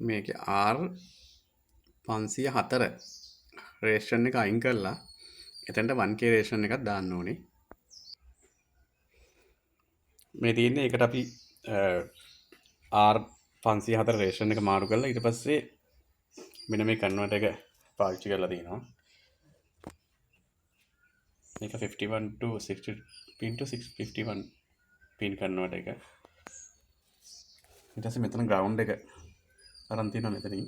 මේකේ R504 රේෂන් එක අයින් කරලා එතනට 1K රේෂන් එකක් දාන්න ඕනේ. මේ තියෙන්නේ ඒකට අපි R504 රේෂන් එක මාරු කරලා ඊට පස්සේ මෙන්න මේ කන්වර්ටර් එක පාවිච්චි කරලා තියෙනවා. මේක 51 to 60 pin to 651 pin converter එක. ඊට පස්සේ මෙතන ground එක අරන් තියෙනවා මෙතනින්.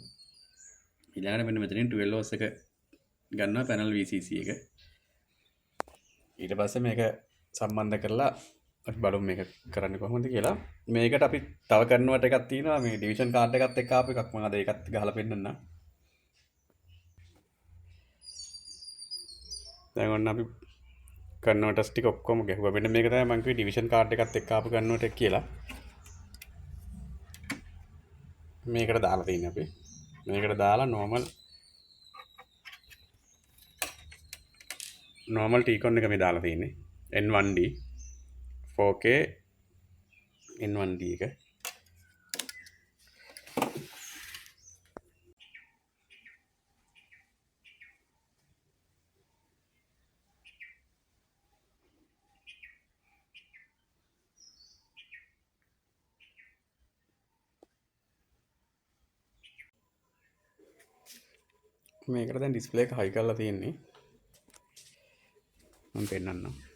ඊළඟට මෙන්න මෙතනින් 12 volts එක ගන්නවා panel VCC එක. ඊට පස්සේ මේක සම්බන්ධ කරලා අපි බලමු මේක කරන්නේ කොහොමද කියලා. මේකට අපි තව කන්වර්ටර් එකක් තියෙනවා මේ ඩිවිෂන් කාඩ් එකත් එක්ක ආපු එකක්. මම අද ඒකත් ගහලා පෙන්නන්නම්. දැන් ඔන්න අපි කන්වර්ටර්ස් ටික ඔක්කොම ගැහුවා. මෙන්න මේක තමයි මම කිව්වේ ඩිවිෂන් කාඩ් එකත් එක්ක ආපු කන්වර්ටර් එක කියලා. මේකට දාලා තියෙන්නේ අපි. මේකට දාලා normal T-con එක මේ දාලා තියෙන්නේ. N1D 4K N1D එක. මේකට දැන් ඩිස්ප්ලේ එක හයි කරලා තියෙන්නේ. මම පෙන්නන්නම්.